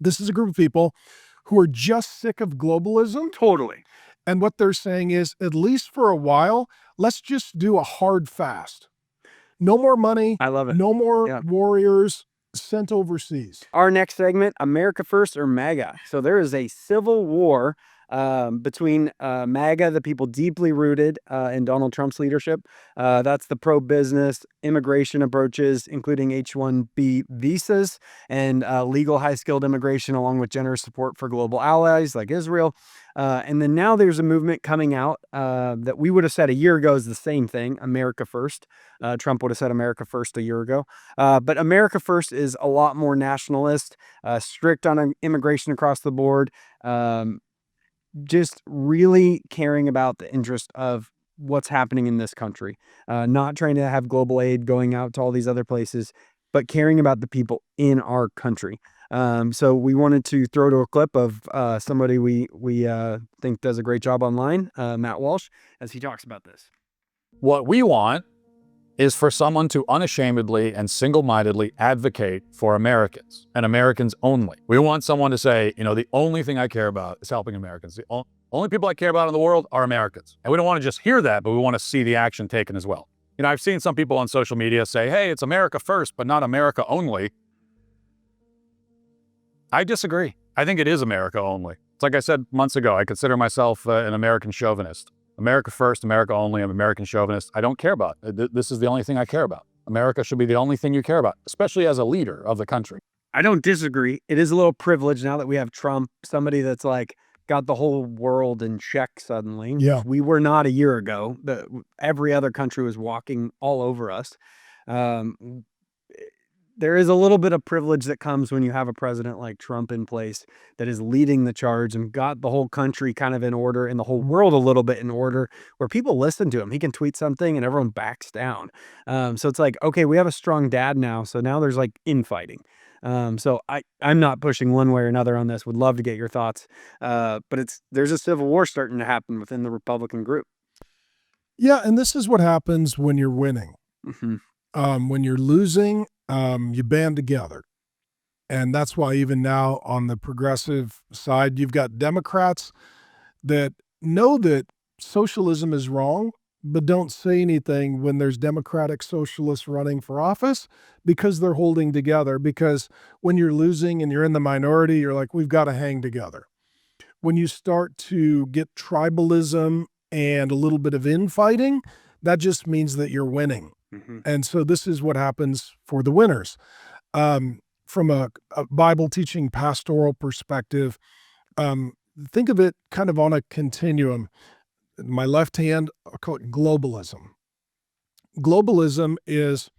This is a group of people who are just sick of globalism. Totally. And what they're saying is, at least for a while, let's just do a hard fast. No more money. I love it. No more Yeah. warriors sent overseas. Our next segment, America First or MAGA. So there is a civil war between MAGA, the people deeply rooted in Donald Trump's leadership. That's the pro-business immigration approaches, including H-1B visas and legal high-skilled immigration, along with generous support for global allies like Israel. And then now there's a movement coming out that we would have said a year ago is the same thing, America First. Trump would have said America First a year ago. But America First is a lot more nationalist, strict on immigration across the board, just really caring about the interest of what's happening in this country, not trying to have global aid going out to all these other places, but caring about the people in our country. So we wanted to throw to a clip of somebody we think does a great job online, Matt Walsh, as he talks about this. What we want is for someone to unashamedly and single-mindedly advocate for Americans and Americans only. We want someone to say, you know, the only thing I care about is helping Americans. The only people I care about in the world are Americans. And we don't want to just hear that, but we want to see the action taken as well. You know, I've seen some people on social media say, hey, it's America first, but not America only. I disagree. I think it is America only. It's like I said months ago, I consider myself an American chauvinist. America first, America only, I'm an American chauvinist. I don't care about it. This is the only thing I care about. America should be the only thing you care about, especially as a leader of the country. I don't disagree. It is a little privileged now that we have Trump, somebody that's like got the whole world in check suddenly. Yeah. We were not a year ago. Every other country was walking all over us. There is a little bit of privilege that comes when you have a president like Trump in place that is leading the charge and got the whole country kind of in order and the whole world a little bit in order, where people listen to him. He can tweet something and everyone backs down. So it's like, okay, we have a strong dad now. So now there's like infighting. So I'm not pushing one way or another on this. Would love to get your thoughts. But there's a civil war starting to happen within the Republican group. Yeah, and this is what happens when you're winning. Mm-hmm. When you're losing, you band together. And that's why even now on the progressive side, you've got Democrats that know that socialism is wrong, but don't say anything when there's Democratic socialists running for office because they're holding together. Because when you're losing and you're in the minority, you're like, we've got to hang together. When you start to get tribalism and a little bit of infighting, that just means that you're winning. Mm-hmm. And so this is what happens for the winners. From a Bible teaching pastoral perspective, think of it kind of on a continuum. My left hand, I'll call it globalism. Globalism is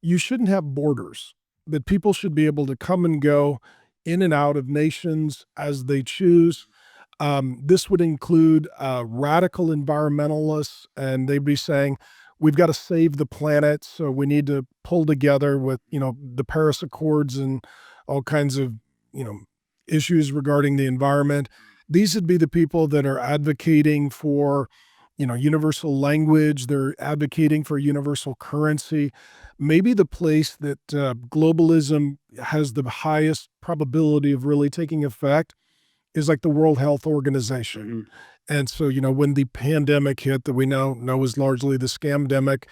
you shouldn't have borders, that people should be able to come and go in and out of nations as they choose. This would include radical environmentalists, and they'd be saying, we've got to save the planet, so we need to pull together with, the Paris Accords and all kinds of, issues regarding the environment. These would be the people that are advocating for, universal language. They're advocating for universal currency. Maybe the place that globalism has the highest probability of really taking effect is like the World Health Organization. Mm-hmm. And so, when the pandemic hit that we now know is largely the scamdemic,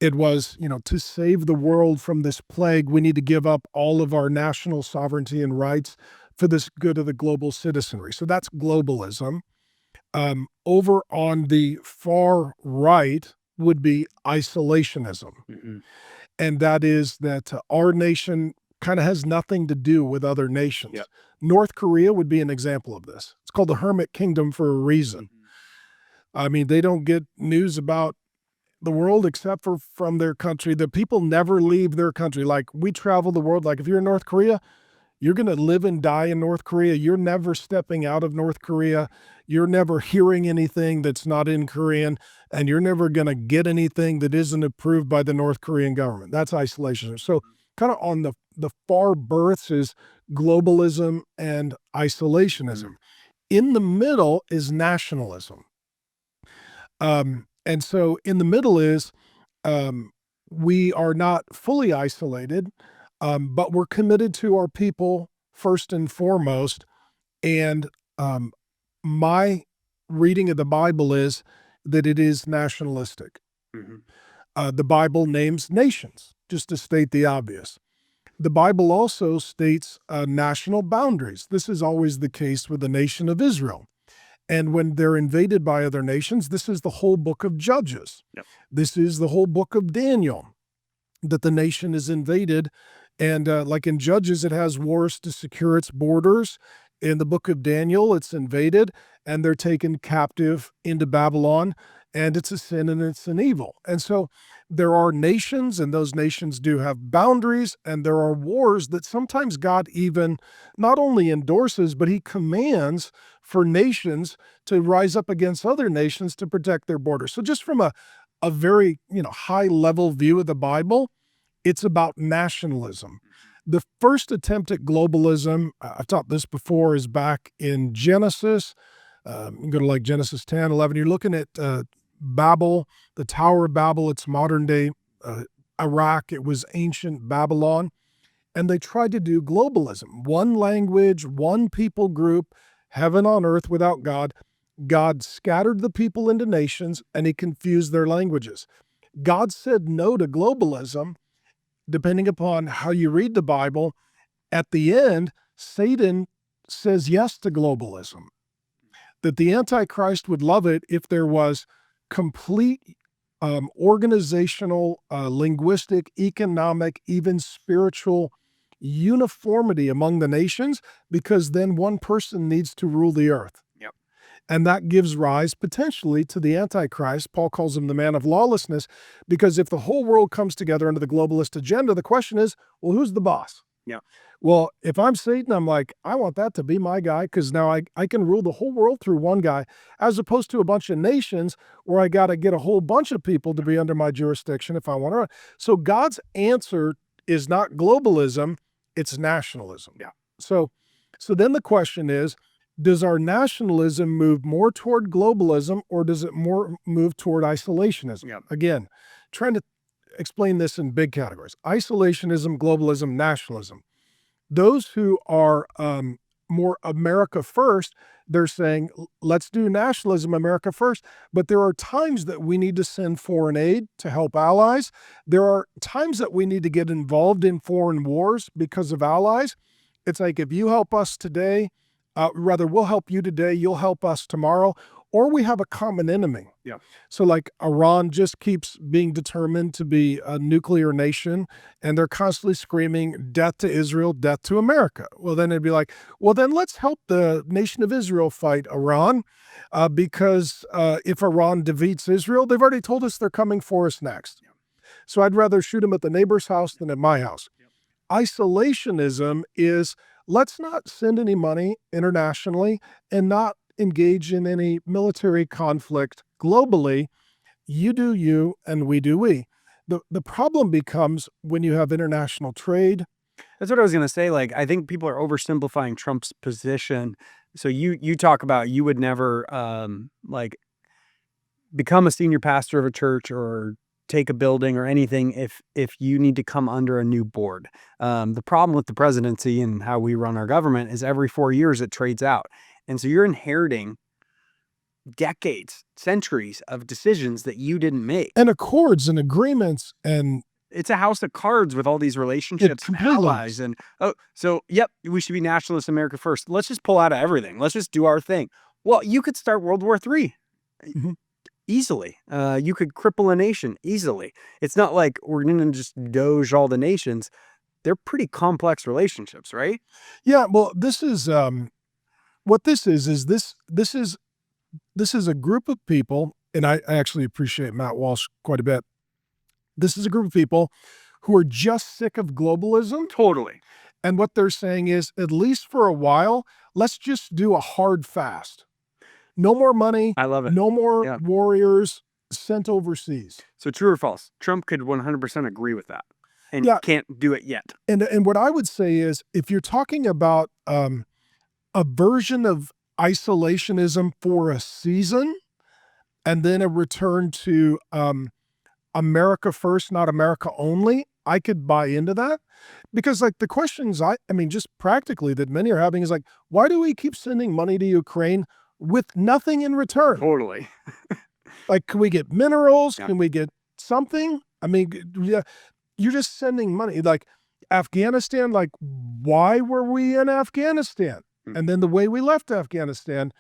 it was, to save the world from this plague, we need to give up all of our national sovereignty and rights for this good of the global citizenry. So that's globalism. Over on the far right would be isolationism. Mm-hmm. And that is that our nation kind of has nothing to do with other nations. Yep. North Korea would be an example of this. It's called the Hermit Kingdom for a reason. I mean, they don't get news about the world except for from their country. The people never leave their country. Like, we travel the world. Like, if you're in North Korea, you're going to live and die in North Korea. You're never stepping out of North Korea. You're never hearing anything that's not in Korean, and you're never going to get anything that isn't approved by the North Korean government. That's isolation. So kind of on the far berths is globalism and isolationism. In the middle is nationalism. And so in the middle is we are not fully isolated, but we're committed to our people first and foremost. And my reading of the Bible is that it is nationalistic. The Bible names nations, just to state the obvious. The Bible also states national boundaries. This is always the case with the nation of Israel. And when they're invaded by other nations, this is the whole book of Judges. Yep. This is the whole book of Daniel, that the nation is invaded. And like in Judges, it has wars to secure its borders. In the book of Daniel, it's invaded and they're taken captive into Babylon, and it's a sin and it's an evil. And so there are nations, and those nations do have boundaries, and there are wars that sometimes God even not only endorses, but he commands for nations to rise up against other nations to protect their borders. So just from a very high level view of the Bible, it's about nationalism. The first attempt at globalism, I've taught this before, is back in Genesis. You can go to like Genesis 10, 11. You're looking at Babel, the Tower of Babel. It's modern day Iraq. It was ancient Babylon. And they tried to do globalism. One language, one people group, heaven on earth without God. God scattered the people into nations, and he confused their languages. God said no to globalism. Depending upon how you read the Bible, at the end, Satan says yes to globalism. That the Antichrist would love it if there was complete organizational, linguistic, economic, even spiritual uniformity among the nations, because then one person needs to rule the earth. Yep. And that gives rise potentially to the Antichrist. Paul calls him the man of lawlessness, because if the whole world comes together under the globalist agenda, the question is, well, who's the boss? Yeah. Well, if I'm Satan, I'm like, I want that to be my guy, because now I can rule the whole world through one guy, as opposed to a bunch of nations where I got to get a whole bunch of people to be under my jurisdiction if I want to. So God's answer is not globalism, it's nationalism. Yeah. So then the question is, does our nationalism move more toward globalism, or does it more move toward isolationism? Yeah. Again, trying to explain this in big categories: isolationism, globalism, nationalism. Those who are more America first, they're saying, let's do nationalism, America first. But there are times that we need to send foreign aid to help allies. There are times that we need to get involved in foreign wars because of allies. It's like, if you help us today, rather, we'll help you today, you'll help us tomorrow, or we have a common enemy. Yeah. So like Iran just keeps being determined to be a nuclear nation, and they're constantly screaming, death to Israel, death to America. Well, then it'd be like, well, then let's help the nation of Israel fight Iran, because if Iran defeats Israel, they've already told us they're coming for us next. Yeah. So I'd rather shoot them at the neighbor's house than at my house. Yeah. Isolationism is, let's not send any money internationally and not engage in any military conflict globally. You do you and we do we. The problem becomes when you have international trade. That's what I was going to say. Like, I think people are oversimplifying Trump's position. So you talk about you would never like become a senior pastor of a church or take a building or anything if you need to come under a new board. The problem with the presidency and how we run our government is every 4 years it trades out. And so you're inheriting decades, centuries of decisions that you didn't make. And accords and agreements, and it's a house of cards with all these relationships and allies. And yep, we should be nationalist America first. Let's just pull out of everything. Let's just do our thing. Well, you could start World War III. Mm-hmm. Easily. You could cripple a nation easily. It's not like we're going to just doge all the nations. They're pretty complex relationships, right? Yeah, well, this is what this is this is a group of people, and I actually appreciate Matt Walsh quite a bit. This is a group of people who are just sick of globalism. Totally. And what they're saying is, at least for a while, let's just do a hard fast. No more money. I love it. No more warriors sent overseas. So true or false? Trump could 100% agree with that, and can't do it yet. And what I would say is, if you're talking about a version of isolationism for a season, and then a return to America first, not America only, I could buy into that, because like the questions I mean, just practically that many are having is like, why do we keep sending money to Ukraine with nothing in return? Totally. Like, can we get minerals? Yeah. Can we get something? I mean, yeah, you're just sending money. Like Afghanistan, like, why were we in Afghanistan? And then the way we left Afghanistan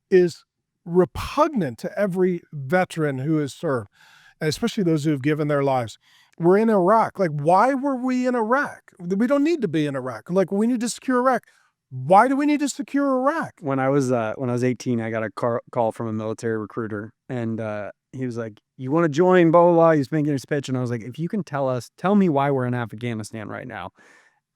is repugnant to every veteran who has served, and especially those who have given their lives. We're in Iraq. Like, why were we in Iraq? We don't need to be in Iraq. Like, we need to secure Iraq. Why do we need to secure Iraq? When I was 18, I got a call from a military recruiter, and he was like, "You want to join?" Blah blah blah. He was making his pitch, and I was like, "If you can tell me why we're in Afghanistan right now,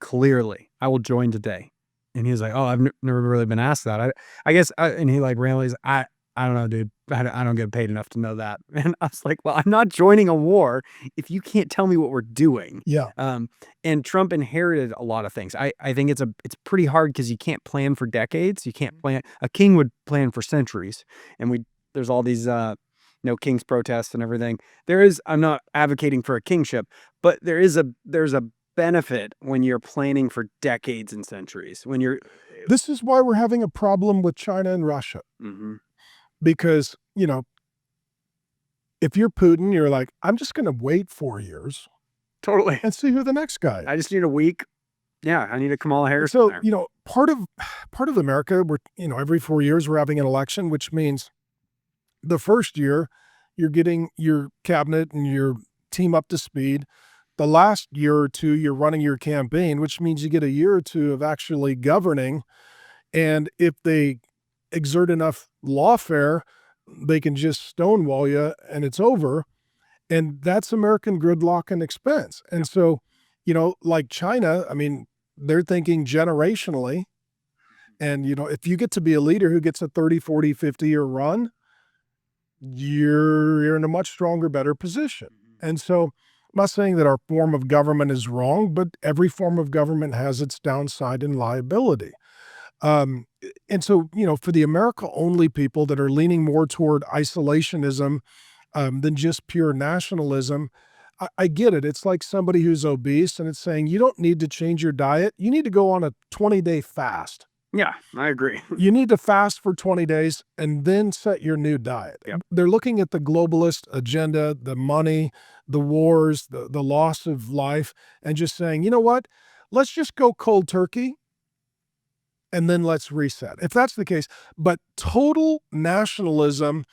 clearly, I will join today." And he was like, "Oh, I've never really been asked that. I guess." And he like randomly, I don't know, dude. I don't get paid enough to know that. And I was like, well, I'm not joining a war if you can't tell me what we're doing. Yeah. And Trump inherited a lot of things. I think it's pretty hard because you can't plan for decades. You can't plan. A king would plan for centuries. And there's all these, king's protests and everything. I'm not advocating for a kingship, but there's a benefit when you're planning for decades and centuries. This is why we're having a problem with China and Russia. Mm-hmm. Because, if you're Putin, you're like, I'm just going to wait 4 years Totally. and see who the next guy is. I just need a week. Yeah, I need a Kamala Harris. So, there. part of America, we're, every 4 years we're having an election, which means the first year you're getting your cabinet and your team up to speed. The last year or two, you're running your campaign, which means you get a year or two of actually governing. And if they exert enough lawfare, they can just stonewall you and it's over. And that's American gridlock and expense. And so, like China, I mean, they're thinking generationally. And, if you get to be a leader who gets a 30, 40, 50-year run, you're in a much stronger, better position. And so I'm not saying that our form of government is wrong, but every form of government has its downside and liability. And so, for the America-only people that are leaning more toward isolationism than just pure nationalism, I get it. It's like somebody who's obese and it's saying, you don't need to change your diet. You need to go on a 20-day fast. Yeah, I agree. You need to fast for 20 days and then set your new diet. Yep. They're looking at the globalist agenda, the money, the wars, the loss of life, and just saying, you know what? Let's just go cold turkey and then let's reset. If that's the case, but total nationalism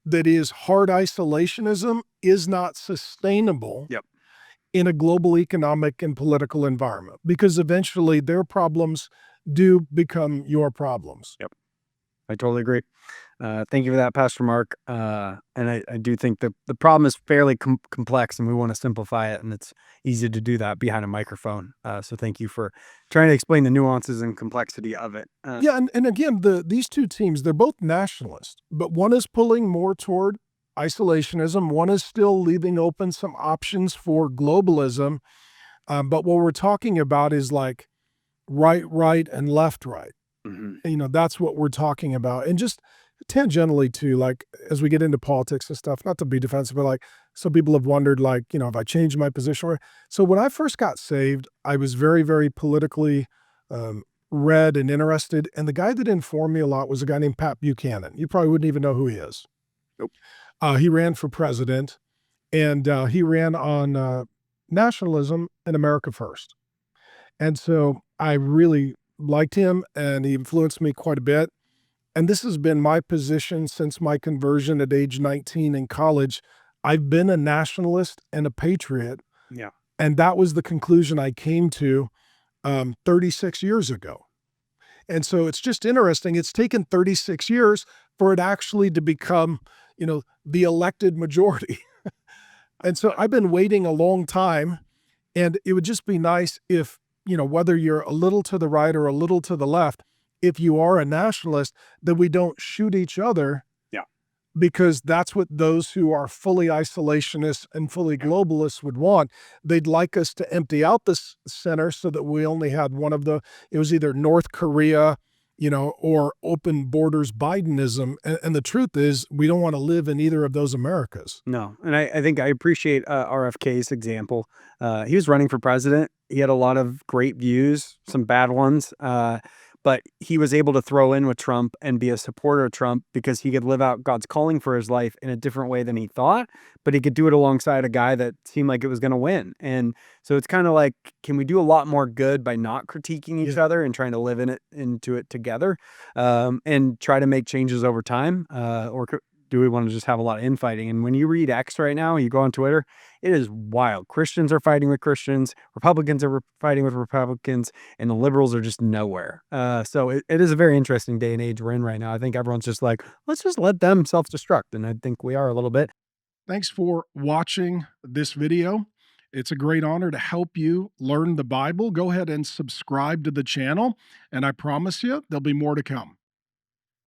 that is hard isolationism is not sustainable. Yep. In a global economic and political environment, because eventually their problems do become your problems. Yep. I totally agree. Thank you for that, Pastor Mark. And I do think the problem is fairly complex and we want to simplify it, and it's easy to do that behind a microphone. So thank you for trying to explain the nuances and complexity of it. Yeah, and again, these two teams, they're both nationalist, but one is pulling more toward isolationism. One is still leaving open some options for globalism. But what we're talking about is like right, and left, right. Mm-hmm. That's what we're talking about. And just tangentially too, like as we get into politics and stuff, not to be defensive, but like some people have wondered, like, have I changed my position? So when I first got saved, I was very, very politically read and interested. And the guy that informed me a lot was a guy named Pat Buchanan. You probably wouldn't even know who he is. Nope. He ran for president, and he ran on nationalism and America first. And so I really liked him, and he influenced me quite a bit. And this has been my position since my conversion at age 19 in college. I've been a nationalist and a patriot. Yeah. And that was the conclusion I came to 36 years ago. And so it's just interesting. It's taken 36 years for it actually to become, the elected majority. And so I've been waiting a long time, and it would just be nice if, whether you're a little to the right or a little to the left, if you are a nationalist, that we don't shoot each other. Yeah. Because that's what those who are fully isolationists and fully globalists would want. They'd like us to empty out the center so that we only had it was either North Korea or open borders Bidenism. And the truth is, we don't want to live in either of those Americas. No. And I think I appreciate RFK's example. He was running for president. He had a lot of great views, some bad ones. But he was able to throw in with Trump and be a supporter of Trump because he could live out God's calling for his life in a different way than he thought, but he could do it alongside a guy that seemed like it was going to win. And so it's kind of like, can we do a lot more good by not critiquing each other and trying to live into it together, and try to make changes over time? Or do we want to just have a lot of infighting? And when you read X right now, you go on Twitter, it is wild. Christians are fighting with Christians, Republicans are fighting with Republicans, and the liberals are just nowhere. So it is a very interesting day and age we're in right now. I think everyone's just like, let's just let them self-destruct. And I think we are a little bit. Thanks for watching this video. It's a great honor to help you learn the Bible. Go ahead and subscribe to the channel, and I promise you there'll be more to come.